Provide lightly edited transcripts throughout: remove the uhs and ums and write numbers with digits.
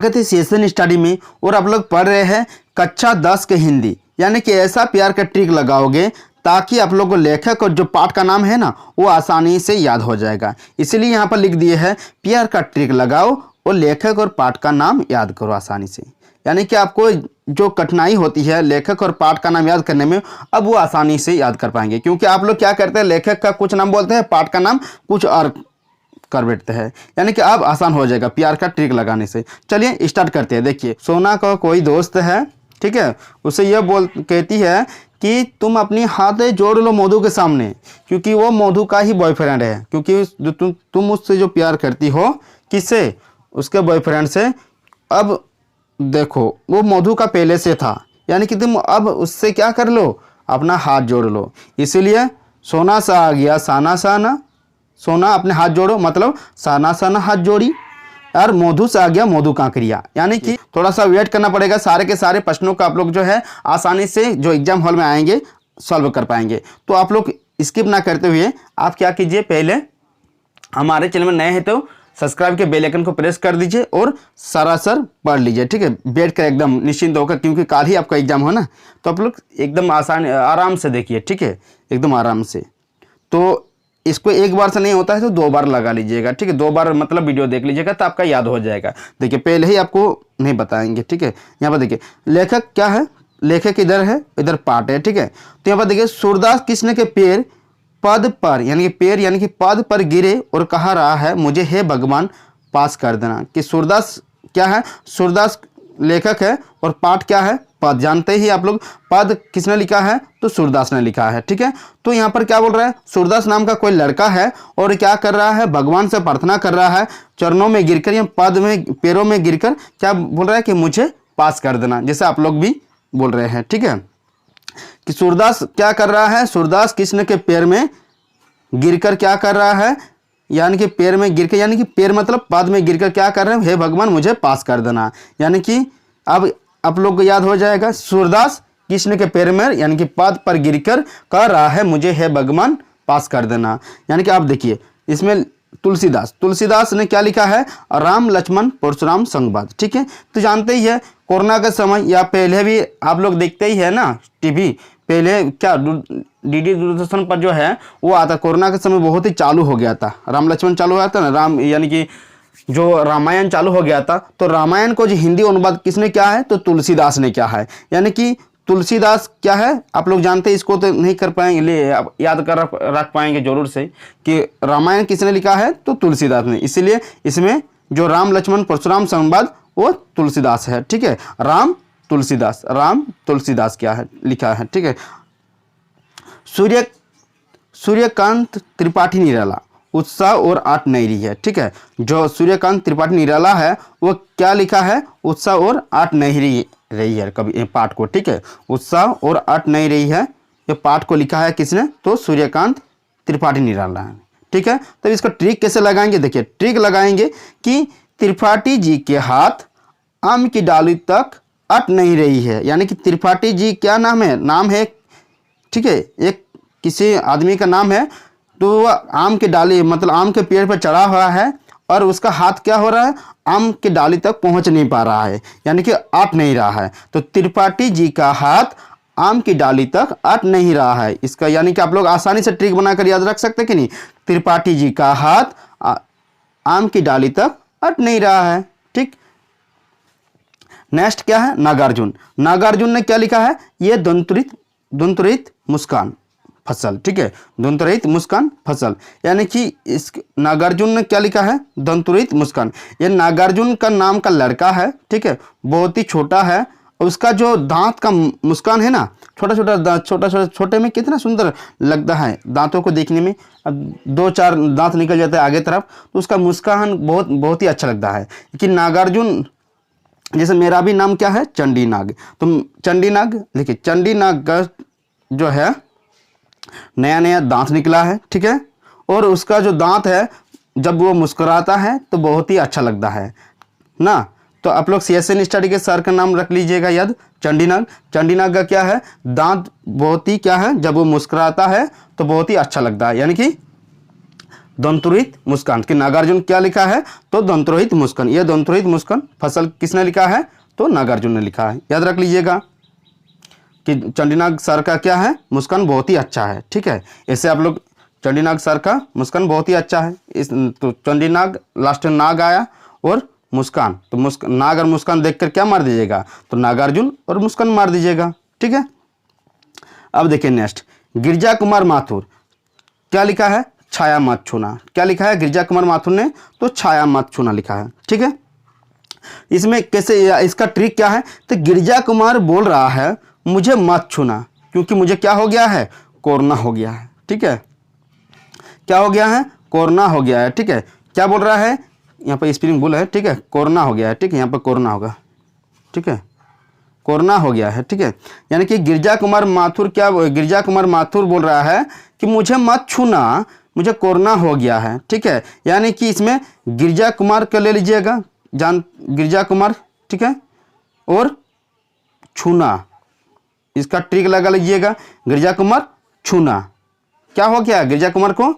कहते session study में और आप लोग पढ़ रहे हैं कक्षा 10 के हिंदी, यानी कि ऐसा प्यार का ट्रिक लगाओगे ताकि आप लोग को लेखक और जो पाठ का नाम है ना वो आसानी से याद हो जाएगा। इसीलिए यहाँ पर लिख दिए है प्यार का ट्रिक लगाओ और लेखक और पाठ का नाम याद करो आसानी से। यानी कि आपको जो कठिनाई होती है लेखक और पाठ का नाम याद करने में, अब वो आसानी से याद कर पाएंगे। क्योंकि आप लोग क्या करते हैं, लेखक का कुछ नाम बोलते हैं, पाठ का नाम कुछ और कर बैठते हैं। यानी कि अब आसान हो जाएगा प्यार का ट्रिक लगाने से। चलिए स्टार्ट करते हैं। देखिए, सोना का कोई दोस्त है, ठीक है, उसे यह कहती है कि तुम अपनी हाथ जोड़ लो मधु के सामने, क्योंकि वो मधु का ही बॉयफ्रेंड है। क्योंकि जो तुम उससे जो प्यार करती हो, किससे, उसके बॉयफ्रेंड से। अब देखो वो मधु का पहले से था, यानी कि तुम अब उससे क्या कर लो, अपना हाथ जोड़ लो। इसीलिए सोना सा आ गया साना साना, सोना अपने हाथ जोड़ो, मतलब साना साना हाथ जोड़ी। और मधु से आ गया मधु कांकरिया। यानी कि थोड़ा सा वेट करना पड़ेगा, सारे के सारे प्रश्नों का आप लोग जो है आसानी से जो एग्जाम हॉल में आएंगे सॉल्व कर पाएंगे। तो आप लोग स्किप ना करते हुए आप क्या कीजिए, पहले हमारे चैनल में नए हैं तो सब्सक्राइब के बेल आइकन को प्रेस कर दीजिए और सरासर पढ़ लीजिए, ठीक है, बैठ कर एकदम निश्चिंत होकर, क्योंकि कल ही आपका एग्जाम हो ना। तो आप लोग एकदम आसान आराम से देखिए, ठीक है, एकदम आराम से। तो इसको एक बार से नहीं होता है तो 2 बार लगा लीजिएगा, ठीक है, 2 बार मतलब वीडियो देख लीजिएगा तो आपका याद हो जाएगा। देखिए पहले ही आपको नहीं बताएंगे, ठीक है। यहाँ पर देखिए लेखक क्या है, लेखक इधर है, इधर पाठ है, ठीक है। तो यहाँ पर देखिए सूरदास कृष्ण के पैर पद पर, यानी कि पैर यानी कि पद पर गिरे और कहा रहा है मुझे हे भगवान पास कर देना। कि सूरदास क्या है, सूरदास लेखक है और पाठ क्या है, पद। जानते ही आप लोग पद किसने लिखा है, तो सूरदास ने लिखा है, ठीक है। तो यहाँ पर क्या बोल रहा है, सूरदास नाम का कोई लड़का है और क्या कर रहा है, भगवान से प्रार्थना कर रहा है, चरणों में गिरकर या पद में पैरों में गिरकर क्या बोल रहा है कि मुझे पास कर देना, जैसे आप लोग भी बोल रहे हैं, ठीक है। कि सूरदास क्या कर रहा है, सूरदास कृष्ण के पैर में गिरकर क्या कर रहा है, यानी कि पैर में गिरकर, यानी कि पैर मतलब पद में गिरकर क्या कर रहे हैं, हे भगवान मुझे पास कर देना। यानी कि अब आप लोग को याद हो जाएगा, सूरदास कृष्ण के पैर में यानी कि पद पर गिरकर कह रहा है मुझे हे भगवान पास कर देना। यानी कि आप देखिए इसमें तुलसीदास ने क्या लिखा है, राम लक्ष्मण परशुराम संवाद, ठीक है। तो जानते ही है कोरोना का समय या पहले भी आप लोग देखते ही है ना टीवी, पहले क्या डीडी दूरदर्शन पर जो है वो आता, कोरोना के समय बहुत ही चालू हो गया था, राम लक्ष्मण चालू हुआ था ना, राम यानी कि जो रामायण चालू हो गया था। तो रामायण को जो हिंदी अनुवाद किसने किया है, तो तुलसीदास ने किया है। यानी कि तुलसीदास क्या है, आप लोग जानते हैं, इसको तो नहीं कर पाएंगे, याद कर रख पाएंगे जरूर से कि रामायण किसने लिखा है, तो तुलसीदास ने। इसीलिए इसमें जो राम लक्ष्मण परशुराम संवाद वो तुलसीदास है, ठीक है। राम तुलसीदास क्या है लिखा है, ठीक है। सूर्यकांत त्रिपाठी निराला उत्साह और आठ नई रही है, ठीक है। जो सूर्यकांत त्रिपाठी निराला है वो क्या लिखा है, उत्साह और आठ नई रही है, कभी पाठ को, ठीक है, उत्साह और आठ नई रही है, ये पाठ को लिखा है किसने, तो सूर्यकांत त्रिपाठी निराला है, ठीक है। तो इसका ट्रिक कैसे लगाएंगे, देखिए ट्रिक लगाएंगे कि त्रिपाठी जी के हाथ आम की डाली तक अट नहीं रही है। यानी कि त्रिपाठी जी क्या नाम है, ठीक है, एक किसी आदमी का नाम है, तो वह आम के डाली मतलब आम के पेड़ पर चढ़ा हुआ है और उसका हाथ क्या हो रहा है, आम के डाली तक पहुंच नहीं पा रहा है, यानी कि अट नहीं रहा है। तो त्रिपाठी जी का हाथ आम की डाली तक अट नहीं रहा है, इसका यानी कि आप लोग आसानी से ट्रिक बनाकर याद रख सकते कि नहीं, त्रिपाठी जी का हाथ आम की डाली तक अट नहीं रहा है, ठीक। नेक्स्ट क्या है, नागार्जुन ने क्या लिखा है, ये दंतुरित मुस्कान फसल, ठीक है, दंतुरित मुस्कान फसल। यानी कि इस नागार्जुन ने क्या लिखा है, दंतुरित मुस्कान। ये नागार्जुन का नाम का लड़का है, ठीक है, बहुत ही छोटा है, उसका जो दांत का मुस्कान है ना, छोटे में कितना सुंदर लगता है, दांतों को देखने में 2-4 दांत निकल जाते हैं आगे तरफ, तो उसका मुस्कान बहुत ही अच्छा लगता है। कि नागार्जुन, जैसे मेरा भी नाम क्या है, चंडीनाग, तो चंडीनाग देखिए, चंडीनाग का जो है नया दांत निकला है, ठीक है, और उसका जो दांत है जब वो मुस्कुराता है तो बहुत ही अच्छा लगता है ना। तो आप लोग सेशन स्टडी के सर का नाम रख लीजिएगा याद, चंडीनाग का क्या है, दांत बहुत ही क्या है, जब वो मुस्कुराता है तो बहुत ही अच्छा लगता है। यानी कि दंतुरहित मुस्कान। कि नागार्जुन क्या लिखा है, तो दंतुरहित मुस्कान। यह दंतुरहित मुस्कान फसल किसने लिखा है, तो नागार्जुन ने लिखा है। याद रख लीजिएगा कि चंडीनाग सर का क्या है, मुस्कान बहुत ही अच्छा है। ठीक है, ऐसे आप लोग चंडीनाग सर का मुस्कान बहुत ही अच्छा है। इस तो चंडीनाग लास्ट में नाग आया और मुस्कान, तो नाग और मुस्कान देखकर क्या मार दीजिएगा, तो नागार्जुन और मुस्कान मार दीजिएगा। ठीक है, अब देखिए नेक्स्ट, गिरजा कुमार माथुर क्या लिखा है, छाया मत छूना। क्या लिखा है गिरजा कुमार माथुर ने, तो छाया मत छूना लिखा है। ठीक है, इसमें कैसे, इसका ट्रिक क्या है, तो गिरजा कुमार बोल रहा है मुझे मत छूना, क्योंकि मुझे क्या हो गया है, कोरोना हो गया है। ठीक है, क्या हो गया है, कोरोना हो गया है। ठीक है, क्या बोल रहा है, यहाँ पर स्पेलिंग भूल है। ठीक है, कोरोना हो गया है। ठीक है, यहाँ पर कोरोना होगा। ठीक है, कोरोना हो गया है। ठीक है, यानी कि गिरजा कुमार माथुर गिरजा कुमार माथुर बोल रहा है कि मुझे मत छूना, मुझे कोरोना हो गया है। ठीक है, यानी कि इसमें गिरजा कुमार का ले लीजिएगा, गिरजा कुमार। ठीक है, और छूना, इसका ट्रिक लगा लीजिएगा, गिरजा कुमार छूना, क्या हो गया, गिरजा कुमार को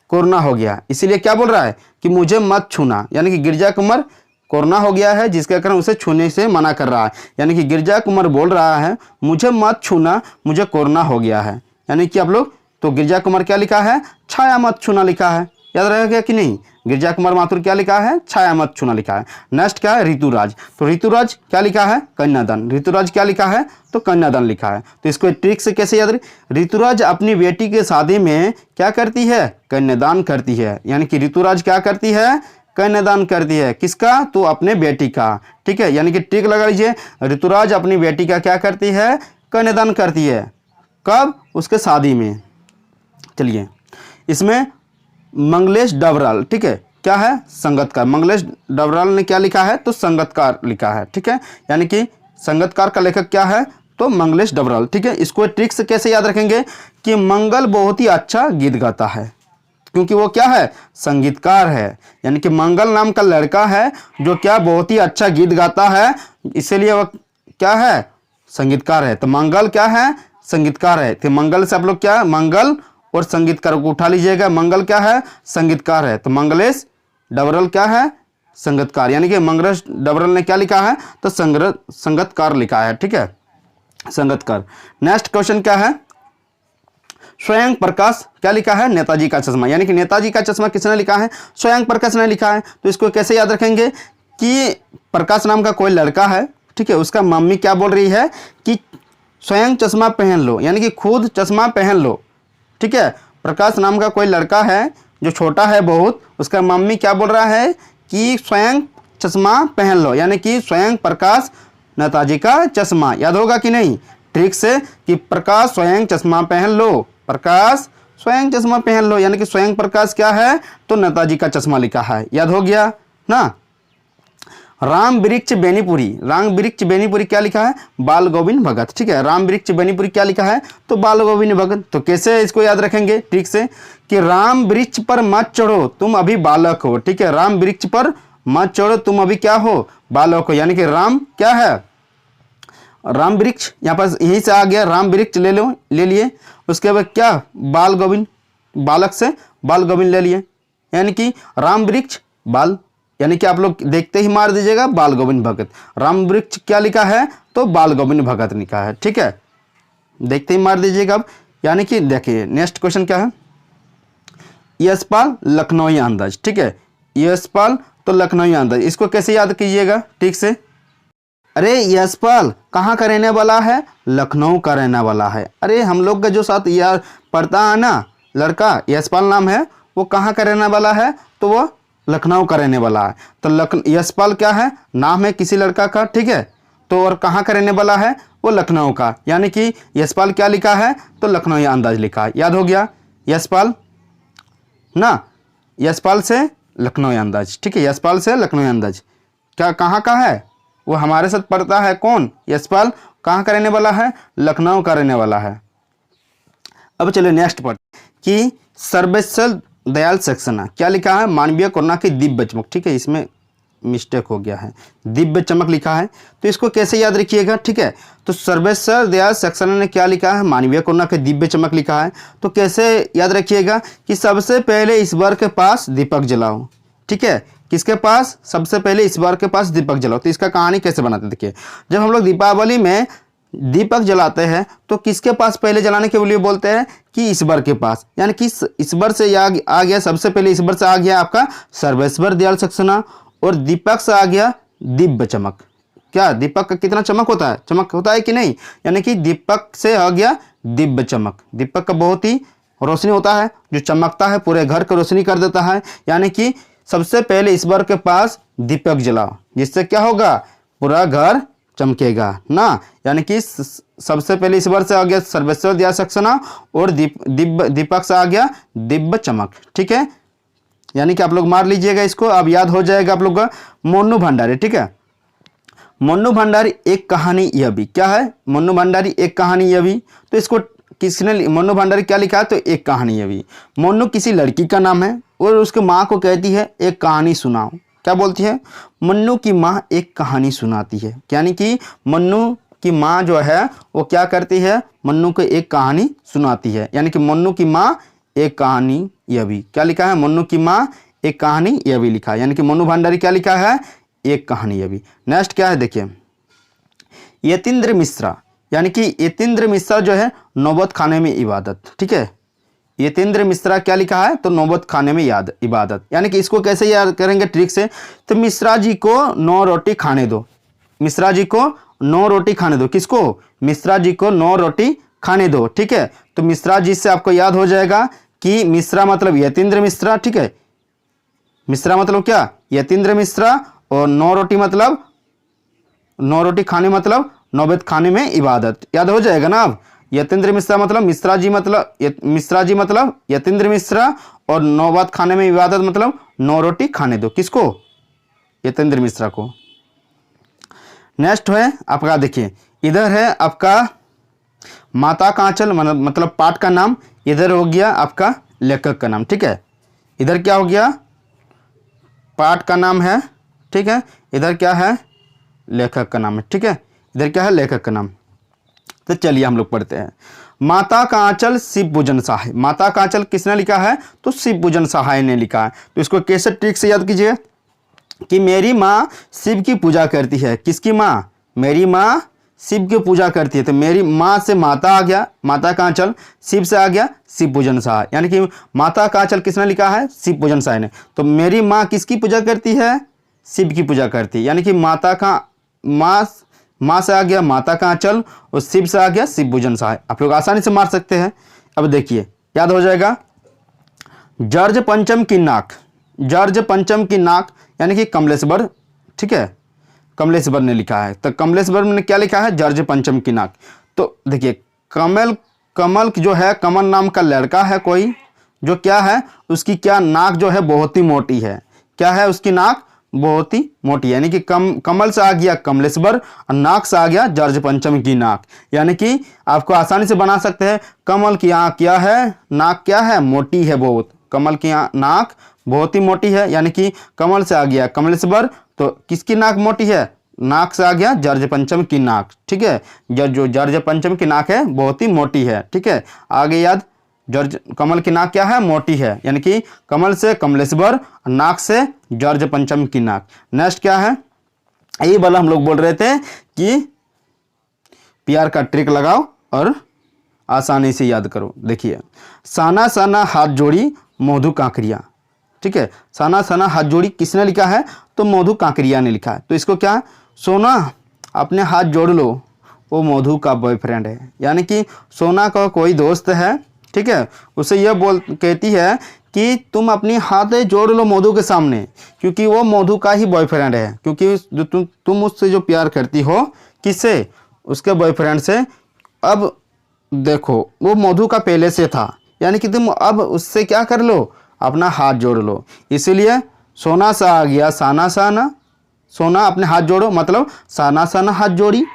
कोरोना हो गया, इसीलिए क्या बोल रहा है कि मुझे मत छूना। यानी कि गिरजा कुमार कोरोना हो गया है, जिसके कारण उसे छूने से मना कर रहा है। यानी कि गिरजा कुमार बोल रहा है मुझे मत छूना, मुझे कोरोना हो गया है। यानी कि आप लोग, तो गिरजा कुमार क्या लिखा है, छाया मत छूना लिखा है। याद रहेगा कि नहीं, गिरजा कुमार माथुर क्या लिखा है, छाया मत छूना लिखा है। नेक्स्ट क्या है, ऋतुराज, तो ऋतुराज क्या लिखा है, कन्यादान। ऋतुराज क्या लिखा है, तो कन्यादान लिखा है। तो इसको ट्रिक से कैसे याद, ऋतुराज अपनी बेटी के शादी में क्या करती है, कन्यादान करती है। यानी कि ऋतुराज क्या करती है, कन्यादान करती है। किसका, तो अपने बेटी का। ठीक है, यानी कि ट्रिक लगा लीजिए, ऋतुराज अपनी बेटी का क्या करती है, कन्यादान करती है। कब, उसके शादी में। चलिए, इसमें मंगलेश डबराल, ठीक है, क्या है, संगतकार। मंगलेश डबराल ने क्या लिखा है, तो संगतकार लिखा है। ठीक है, यानी कि संगतकार का लेखक क्या है, तो मंगलेश डबराल। ठीक है, इसको ट्रिक से कैसे याद रखेंगे कि मंगल बहुत ही अच्छा गीत गाता है, क्योंकि वो क्या है, संगीतकार है। यानी कि मंगल नाम का लड़का है जो क्या बहुत ही अच्छा गीत गाता है, इसीलिए वह क्या है, संगीतकार है। तो मंगल क्या है, संगीतकार है। तो मंगल से आप लोग क्या, मंगल और संगीतकार को उठा लीजिएगा। मंगल क्या है, संगीतकार है, तो मंगलेश डबराल क्या है, संगीतकार। यानी कि मंगलेश डबराल ने क्या लिखा है, तो संगीतकार लिखा है। ठीक है, संगीतकार। नेक्स्ट क्वेश्चन क्या है, स्वयं प्रकाश क्या लिखा है, नेताजी का चश्मा। यानी कि नेताजी का चश्मा किसने लिखा है, स्वयं प्रकाश ने लिखा है। तो इसको कैसे याद रखेंगे कि प्रकाश नाम का कोई लड़का है, ठीक है, उसका मम्मी क्या बोल रही है कि स्वयं चश्मा पहन लो, यानी कि खुद चश्मा पहन लो। ठीक है, प्रकाश नाम का कोई लड़का है जो छोटा है बहुत, उसका मम्मी क्या बोल रहा है कि स्वयं चश्मा पहन लो, यानी कि स्वयं प्रकाश नेताजी का चश्मा। याद होगा कि नहीं, ट्रिक से कि प्रकाश स्वयं चश्मा पहन लो, प्रकाश स्वयं चश्मा पहन लो, यानी कि स्वयं प्रकाश क्या है, तो नेताजी का चश्मा लिखा है। याद हो गया ना। राम वृक्ष बेनीपुरी, राम वृक्ष बेनीपुरी क्या लिखा है, बाल गोविंद भगत। ठीक है, राम वृक्ष बेनीपुरी क्या लिखा है, तो बाल गोविंद भगत। तो कैसे इसको याद रखेंगे ठीक से कि राम वृक्ष पर मत चढ़ो तुम अभी बालक हो। ठीक है, राम वृक्ष पर मत चढ़ो तुम अभी क्या हो, बालक हो। यानी कि राम क्या है, राम वृक्ष, यहाँ पर यहीं से आ गया, राम वृक्ष ले लो, ले लिए। उसके बाद क्या, बाल गोविंद, बालक से बाल गोविंद ले लिए, यानी कि राम वृक्ष बाल, यानी कि आप लोग देखते ही मार दीजिएगा बाल गोविंद भगत। राम वृक्ष क्या लिखा है, तो बाल गोविंद भगत लिखा है। ठीक है, देखते ही मार दीजिएगा अब। यानी कि देखिए नेक्स्ट क्वेश्चन क्या है, यशपाल लखनऊ अंदाज। ठीक है, यशपाल तो लखनऊ अंदाज, इसको कैसे याद कीजिएगा ठीक से। अरे यशपाल कहाँ का रहने वाला है, लखनऊ का रहने वाला है। अरे हम लोग का जो साथ यार पढ़ता है ना लड़का, यशपाल नाम है, वो कहाँ का रहने वाला है, तो वो लखनऊ का रहने वाला है। तो यशपाल क्या है, नाम है किसी लड़का का। ठीक है, तो और कहाँ का रहने वाला है, वो लखनऊ का। यानी कि यशपाल क्या लिखा है, तो लखनऊ अंदाज लिखा है। याद हो गया, यशपाल ना, यशपाल से लखनऊ अंदाज। ठीक है, यशपाल से लखनऊ अंदाज क्या कहाँ का है, वो हमारे साथ पढ़ता है कौन, यशपाल कहाँ का रहने वाला है, लखनऊ का रहने वाला है। अब चलिए नेक्स्ट पर कि सर्वेश्वर दयाल सक्सेना क्या लिखा है, मानवीय कोरोना की दिव्य चमक। ठीक है, इसमें मिस्टेक हो गया है, दिव्य चमक लिखा है। तो इसको कैसे याद रखिएगा, ठीक है। तो सर्वेश्वर दयाल सक्सेना ने क्या लिखा है, मानवीय करुणा के दिव्य चमक लिखा है। तो कैसे याद रखिएगा कि सबसे पहले ईश्वर के पास दीपक जलाओ, ठीक है। किसके पास, सबसे पहले ईश्वर के पास दीपक जलाओ। तो इसका कहानी कैसे बनाते हैं, देखिए। जब हम लोग दीपावली में दीपक जलाते हैं तो किसके पास पहले जलाने के लिए बोलते हैं कि ईश्वर के पास, यानी कि ईश्वर से आ गया, सबसे पहले ईश्वर से आ गया आपका सर्वेश्वर दयाल सक्सेना, और दीपक से आ गया दिव्य चमक। क्या दीपक का कितना चमक होता है, चमक होता है कि नहीं, यानी कि दीपक से आ गया दिव्य चमक। दीपक का बहुत ही रोशनी होता है, जो चमकता है, पूरे घर को रोशनी कर देता है। यानी कि सबसे पहले ईश्वर के पास दीपक जलाओ, जिससे क्या होगा, पूरा घर चमकेगा ना। यानी कि सबसे पहले ईश्वर से आ गया सर्वेश्वर दयाल सक्सेना, और दीपक से आ गया दिव्य चमक, ठीक है। यानी कि आप लोग मार लीजिएगा इसको, अब याद हो जाएगा आप लोग का। मन्नू भंडारी, ठीक है। मन्नू भंडारी एक कहानी यह भी, क्या है, मन्नू भंडारी एक कहानी यह भी। तो इसको किसने, मन्नू भंडारी क्या लिखा है, तो एक कहानी यह भी। मन्नू किसी लड़की का नाम है और उसके माँ को कहती है एक कहानी सुनाओ। क्या बोलती है, मन्नू की माँ एक कहानी सुनाती है। यानी कि मन्नू की माँ जो है वो क्या करती है, मन्नू को एक कहानी सुनाती है। यानी कि मन्नू की माँ एक कहानी यह भी, क्या लिखा है, मन्नू की माँ एक कहानी यह भी लिखा है। यानी कि मन्नू भंडारी क्या लिखा है, एक कहानी यह भी। नेक्स्ट क्या है, देखिए, यतीन्द्र मिश्रा, यानी कि यतीन्द्र मिश्रा जो है नौबत खाने में इबादत, ठीक है। यतीन्द्र मिश्रा क्या लिखा है, तो नौबत खाने में याद इबादत। यानी कि इसको कैसे याद करेंगे ट्रिक से, तो मिश्रा जी को 9 रोटी खाने दो, मिश्रा जी को 9 रोटी खाने दो। किसको, मिश्रा जी को 9 रोटी खाने दो, ठीक है। तो मिश्रा जी से आपको याद हो जाएगा कि मिश्रा मतलब यतीन्द्र मिश्रा, ठीक है। मिश्रा मतलब क्या, यतीन्द्र मिश्रा, और 9 रोटी मतलब 9 रोटी खाने मतलब नौबत खाने में इबादत। याद हो जाएगा ना। अब यतीन्द्र मिश्रा मतलब मिश्रा जी मतलब यतीन्द्र मिश्रा, और नौबत खाने में इबादत मतलब 9 रोटी खाने दो। किसको, यतीन्द्र मिश्रा को। नेक्स्ट है आपका, देखिए इधर है आपका माता का आंचल, मतलब पाठ का नाम। इधर हो गया आपका लेखक का नाम, ठीक है। इधर क्या हो गया, पाठ का नाम है, ठीक है। इधर क्या है, लेखक का नाम है, ठीक है। इधर क्या है, लेखक का नाम। तो चलिए हम लोग पढ़ते हैं। माता का आंचल शिव पूजन सहाय। माता का आंचल किसने लिखा है, तो शिव पूजन सहाय ने लिखा है। तो इसको कैसे ट्रिक से याद कीजिए कि मेरी माँ शिव की पूजा करती है। किसकी माँ, मेरी माँ शिव की पूजा करती है। तो मेरी माँ से माता आ गया, माता का आंचल, शिव से आ गया शिव पूजन सहाय। यानी कि माता का आंचल किसने लिखा है, शिव पूजन सहाय ने। तो मेरी माँ किसकी पूजा करती है, शिव की पूजा करती है। यानी कि माता का माँ से आ गया माता का आंचल, और शिव से आ गया शिव पूजन सहाय। आप लोग आसानी से मार सकते हैं। अब देखिए याद हो जाएगा, जर्ज पंचम की नाक, जर्ज पंचम की नाक, यानी कि कमलेश्वर, ठीक है, कमलेश्वर ने लिखा है। तो कमलेश्वर ने क्या लिखा है, जर्ज पंचम की नाक। तो देखिए कमल जो है, कमल नाम का लड़का है कोई, जो क्या है, उसकी क्या नाक जो है बहुत ही मोटी है। क्या है, उसकी नाक बहुत ही मोटी, यानी कि कमल से आ गया कमलेश्वर, और नाक से आ गया जर्ज पंचम की नाक। यानी कि आपको आसानी से बना सकते हैं, कमल की आँख क्या है, नाक क्या है, मोटी है बहुत। कमल की नाक बहुत ही मोटी है, यानी कि कमल से आ गया कमलेश्वर, तो किसकी नाक मोटी है, नाक से आ गया जर्ज पंचम की नाक, ठीक है। जो जर्ज पंचम की नाक है बहुत ही मोटी है, ठीक है। आगे याद, जर्ज कमल की नाक क्या है, मोटी है, यानी कि कमल से कमलेश्वर, नाक से जर्ज पंचम की नाक। नेक्स्ट क्या है, यही वाला हम लोग बोल रहे थे कि प्यार का ट्रिक लगाओ और आसानी से याद करो। देखिए, साना साना हाथ जोड़ी मधु कांकरिया, ठीक है। साना साना हाथ जोड़ी किसने लिखा है, तो मधु कांकरिया ने लिखा है। तो इसको क्या, सोना अपने हाथ जोड़ लो, वो मधु का बॉयफ्रेंड है। यानी कि सोना का कोई दोस्त है, ठीक है, उसे यह कहती है कि तुम अपनी हाथ जोड़ लो मधु के सामने, क्योंकि वो मधु का ही बॉयफ्रेंड है। क्योंकि जो तुम उससे जो प्यार करती हो, किससे, उसके बॉयफ्रेंड से। अब देखो वो मधु का पहले से था, यानी कि तुम अब उससे क्या कर लो, अपना हाथ जोड़ लो। इसीलिए सोना से आ गया साना साना, सोना अपने हाथ जोड़ो मतलब साना साना हाथ जोड़ी,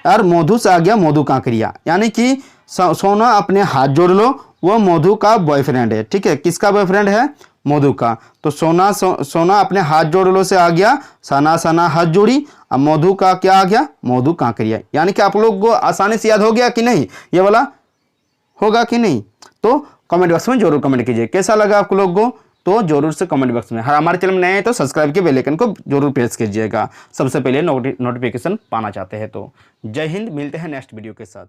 और मधु से आ गया मधु कांकरिया। यानी कि सोना अपने हाथ जोड़ लो, वो मधु का बॉयफ्रेंड है, ठीक है। किसका बॉयफ्रेंड है, मधु का। तो सोना सोना अपने हाथ जोड़ लो से आ गया सना सना हाथ जोड़ी। अब मधु का क्या आ गया, मधु कांकरिया। यानी कि आप लोग को आसानी से याद हो गया कि नहीं, ये वाला होगा कि नहीं। तो कमेंट बॉक्स में जरूर कमेंट कीजिए कैसा लगा आप लोग को, तो जरूर से कमेंट बॉक्स में। हमारे चैनल में नए हैं तो सब्सक्राइब के बेल आइकन को जरूर प्रेस कीजिएगा, सबसे पहले नोटिफिकेशन पाना चाहते हैं तो। जय हिंद, मिलते हैं नेक्स्ट वीडियो के साथ।